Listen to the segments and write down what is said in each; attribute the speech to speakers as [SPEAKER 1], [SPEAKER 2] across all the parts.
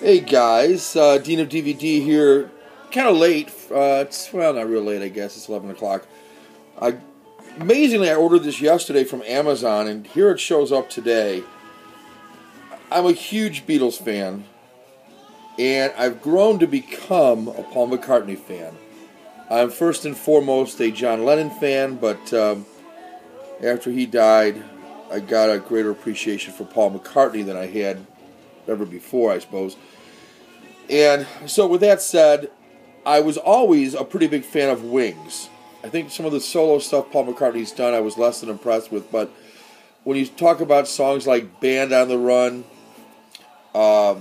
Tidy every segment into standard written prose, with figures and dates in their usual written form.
[SPEAKER 1] Hey guys, Dean of DVD here. Kind of late. Well, not real late, I guess. It's 11 o'clock. Amazingly, I ordered this yesterday from Amazon, and here it shows up today. I'm a huge Beatles fan, and I've grown to become a Paul McCartney fan. I'm first and foremost a John Lennon fan, but after he died, I got a greater appreciation for Paul McCartney than I had ever before, I suppose. And so with that said, I was always a pretty big fan of Wings. I think some of the solo stuff Paul McCartney's done I was less than impressed with, but when you talk about songs like Band on the Run, Live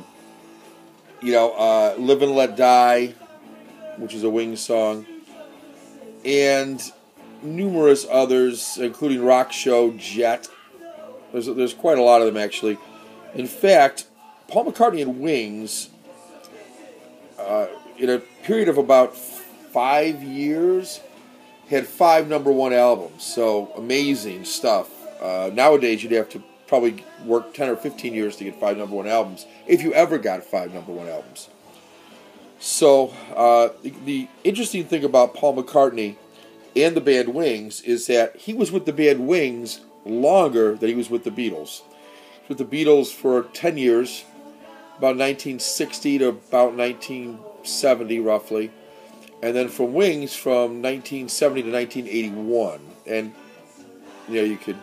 [SPEAKER 1] and Let Die, which is a Wings song, and numerous others, including ROCKSHOW, Jet. There's quite a lot of them, actually. In fact, Paul McCartney and Wings, in a period of about 5 years, had 5 #1 albums. So amazing stuff. Nowadays, you'd have to probably work 10 or 15 years to get 5 #1 albums, if you ever got 5 #1 albums. So the interesting thing about Paul McCartney and the band Wings is that he was with the band Wings longer than he was with the Beatles. He was with the Beatles for 10 years, about 1960 to about 1970 roughly, and then from Wings from 1970 to 1981. And you could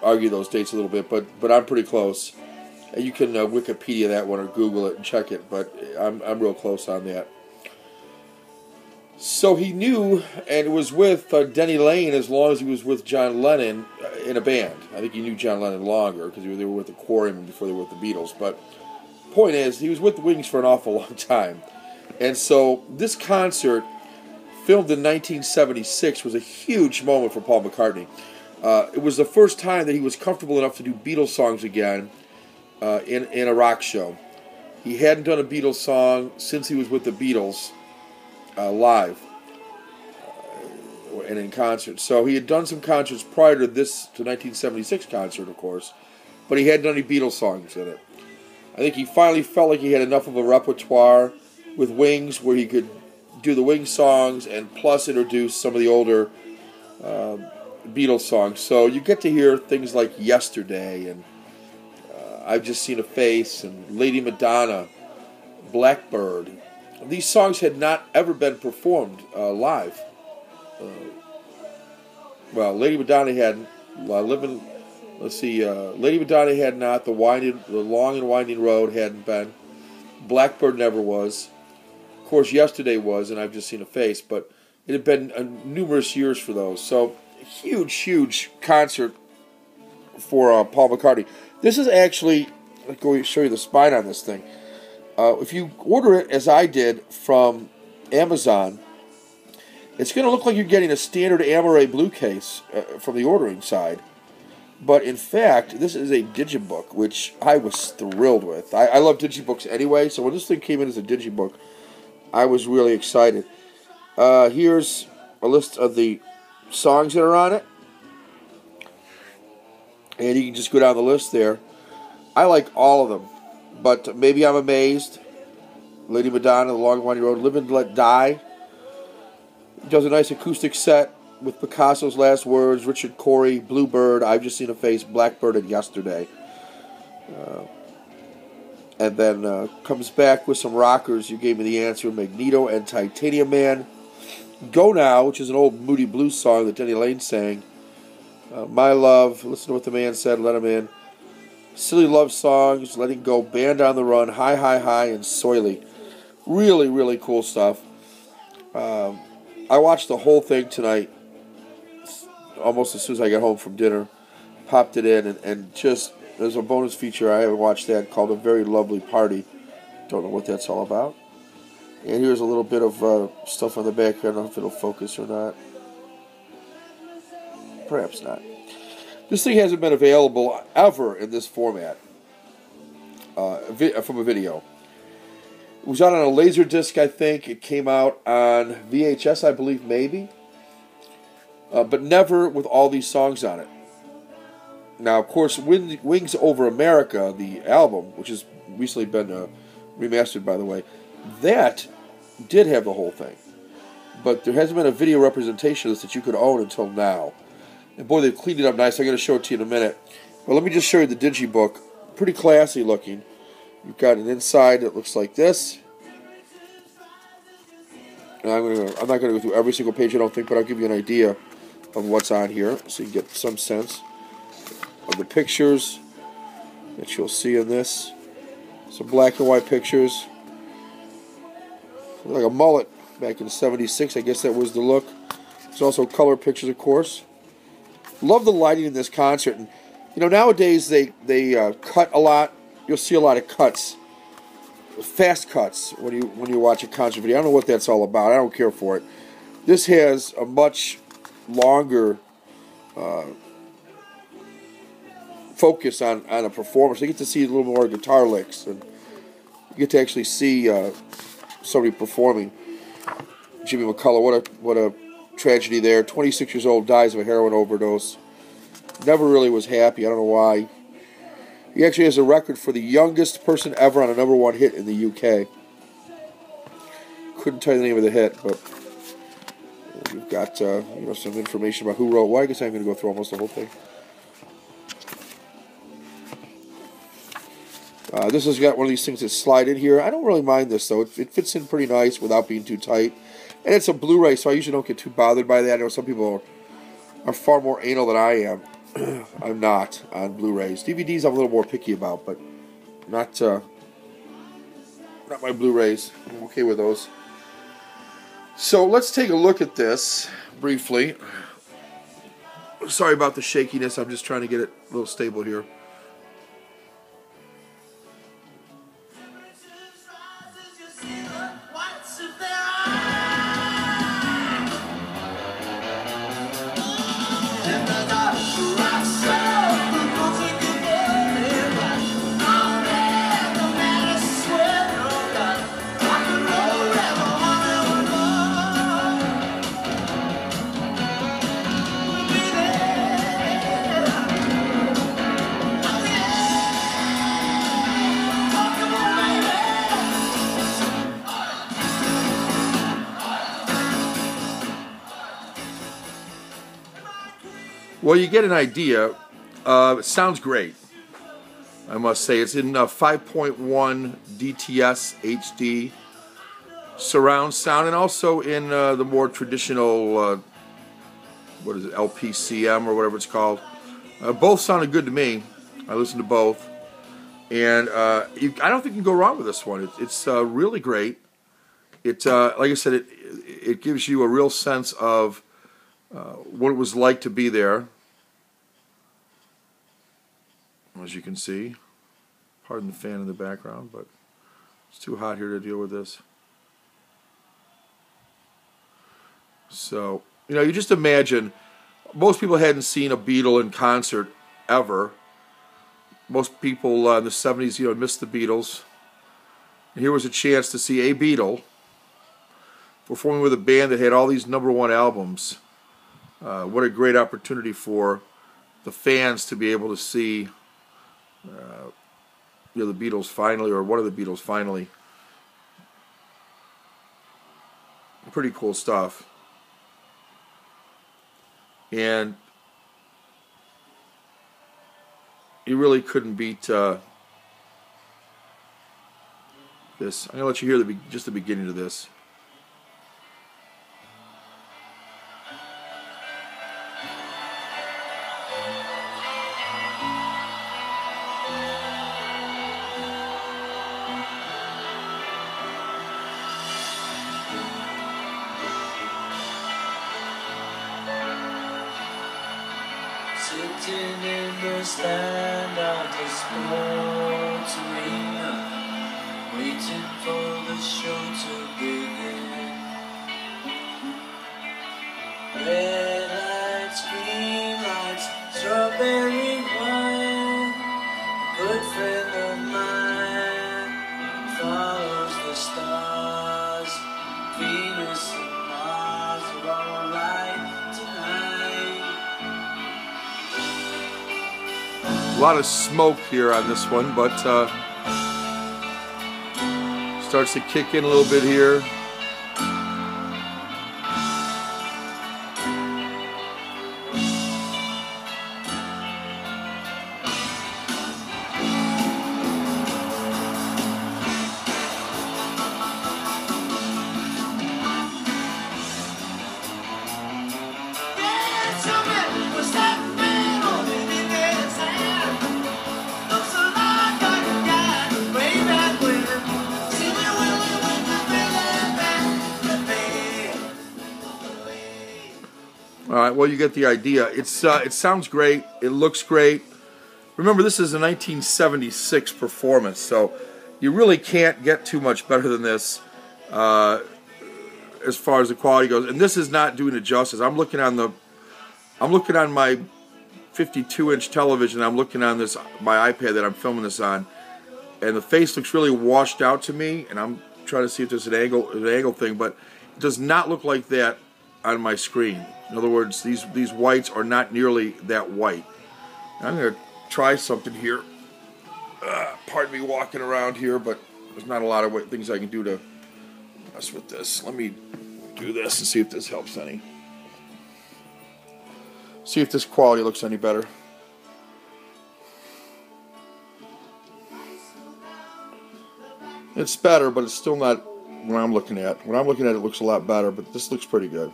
[SPEAKER 1] argue those dates a little bit, but I'm pretty close. And you can Wikipedia that one or Google it and check it, but I'm real close on that. So he knew and was with Denny Laine as long as he was with John Lennon in a band. I think he knew John Lennon longer because they were with the Quarrymen before they were with the Beatles. But point is, he was with the Wings for an awful long time. And so this concert, filmed in 1976, was a huge moment for Paul McCartney. It was the first time that he was comfortable enough to do Beatles songs again in a rock show. He hadn't done a Beatles song since he was with the Beatles live and in concert. So he had done some concerts prior to this, to 1976 concert, of course, but he hadn't done any Beatles songs in it. I think he finally felt like he had enough of a repertoire with Wings where he could do the Wings songs and plus introduce some of the older Beatles songs. So you get to hear things like Yesterday and I've Just Seen a Face and Lady Madonna, Blackbird. These songs had not ever been performed live. Lady Madonna hadn't. Lady Madonna had not. The Long and Winding Road hadn't been. Blackbird never was. Of course, Yesterday was, and I've Just Seen a Face. But it had been numerous years for those. So huge, huge concert for Paul McCartney. This is actually. I'll go show you the spine on this thing. If you order it, as I did, from Amazon, it's going to look like you're getting a standard Amaray Blue case from the ordering side. But in fact, this is a digibook, which I was thrilled with. I love digibooks anyway, so when this thing came in as a digibook, I was really excited. Here's a list of the songs that are on it. And you can just go down the list there. I like all of them. But Maybe I'm Amazed, Lady Madonna, The Long and Winding Road, Live and Let Die. He does a nice acoustic set with Picasso's Last Words, Richard Cory, Bluebird, I've Just Seen a Face, Blackbird, and Yesterday. And then comes back with some rockers. You gave me the answer, Magneto and Titanium Man. Go Now, which is an old Moody Blues song that Denny Laine sang. My Love, Listen to What the Man Said, Let Him In. Silly Love Songs, Letting Go, Band on the Run, High, High, High, and Soily. Really, really cool stuff. I watched the whole thing tonight, almost as soon as I got home from dinner. Popped it in, and just, there's a bonus feature, I haven't watched that, called A Very Lovely Party. Don't know what that's all about. And here's a little bit of stuff on the background. I don't know if it'll focus or not. Perhaps not. This thing hasn't been available ever in this format from a video. It was out on a laser disc, I think. It came out on VHS, I believe, maybe. But never with all these songs on it. Now, of course, Wings Over America, the album, which is recently been remastered, by the way. That did have the whole thing. But there hasn't been a video representation of this that you could own until now. And boy, they've cleaned it up nice. I'm going to show it to you in a minute. But let me just show you the digibook. Pretty classy looking. You've got an inside that looks like this. And I'm not going to go through every single page, I don't think, but I'll give you an idea of what's on here so you can get some sense of the pictures that you'll see in this. Some black and white pictures. Like a mullet back in '76, I guess that was the look. There's also color pictures, of course. Love the lighting in this concert. And you know, nowadays they cut a lot. You'll see a lot of cuts, fast cuts when you watch a concert video. I don't know what that's all about. I don't care for it. This has a much longer focus on a performance. You get to see a little more guitar licks, and you get to actually see somebody performing. Jimmy McCullough, what a tragedy there. 26 years old, dies of a heroin overdose. Never really was happy. I don't know why. He actually has a record for the youngest person ever on a #1 hit in the UK. Couldn't tell you the name of the hit, but we've got some information about who wrote what. I guess I'm going to go through almost the whole thing. This has got one of these things that slide in here. I don't really mind this, though. It fits in pretty nice without being too tight. And it's a Blu-ray, so I usually don't get too bothered by that. I know some people are far more anal than I am. I'm not on Blu-rays. DVDs I'm a little more picky about, but not my Blu-rays. I'm okay with those. So let's take a look at this briefly. Sorry about the shakiness. I'm just trying to get it a little stable here. Well, you get an idea. It sounds great, I must say. It's in 5.1 DTS HD surround sound, and also in the more traditional, what is it, LPCM or whatever it's called. Both sounded good to me. I listened to both, and I don't think you can go wrong with this one. It's really great. It, like I said, it gives you a real sense of what it was like to be there. As you can see, pardon the fan in the background, but it's too hot here to deal with this. So, you just imagine, most people hadn't seen a Beatle in concert ever. Most people in the 70s, missed the Beatles. And here was a chance to see a Beatle performing with a band that had all these #1 albums. What a great opportunity for the fans to be able to see the Beatles finally, or one of the Beatles finally. Pretty cool stuff. And you really couldn't beat this. I'm going to let you hear just the beginning of this.
[SPEAKER 2] Sitting in the stand at the sports arena, waiting for the show to begin. Red lights, green lights, strawberry wine. A good friend of mine follows the stars. Venus and Mars are alright tonight.
[SPEAKER 1] A lot of smoke here on this one, but Starts to kick in a little bit here. All right, well, you get the idea. It sounds great. It looks great. Remember, this is a 1976 performance, so you really can't get too much better than this as far as the quality goes. And this is not doing it justice. I'm looking on my 52-inch television. I'm looking on my iPad that I'm filming this on, and the face looks really washed out to me. And I'm trying to see if there's an angle thing, but it does not look like that on my screen. In other words, these whites are not nearly that white. I'm going to try something here. Pardon me walking around here, but there's not a lot of things I can do to mess with this. Let me do this and see if this helps any. See if this quality looks any better. It's better, but it's still not what I'm looking at. What I'm looking at, it looks a lot better, but this looks pretty good.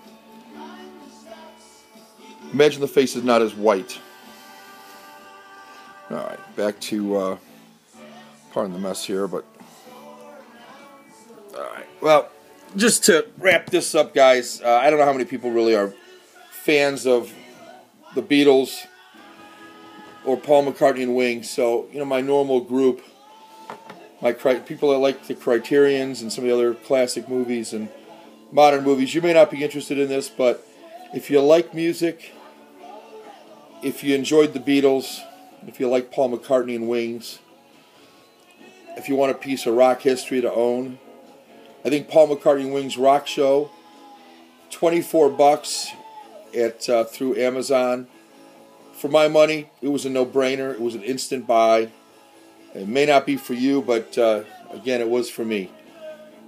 [SPEAKER 1] Imagine the face is not as white. Alright, back to, pardon the mess here, but... Alright, well, just to wrap this up, guys, I don't know how many people really are fans of the Beatles or Paul McCartney and Wings, so, you know, my normal group, people that like the Criterions and some of the other classic movies and modern movies, you may not be interested in this, but if you like music, if you enjoyed the Beatles, if you like Paul McCartney and Wings, if you want a piece of rock history to own, I think Paul McCartney and Wings Rock Show, $24 at through Amazon. For my money, it was a no-brainer. It was an instant buy. It may not be for you, but again, it was for me.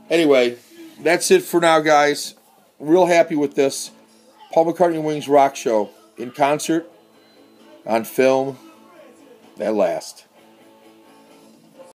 [SPEAKER 1] Anyway, that's it for now, guys. Real happy with this. Paul McCartney and Wings Rock Show in concert, on film, at last.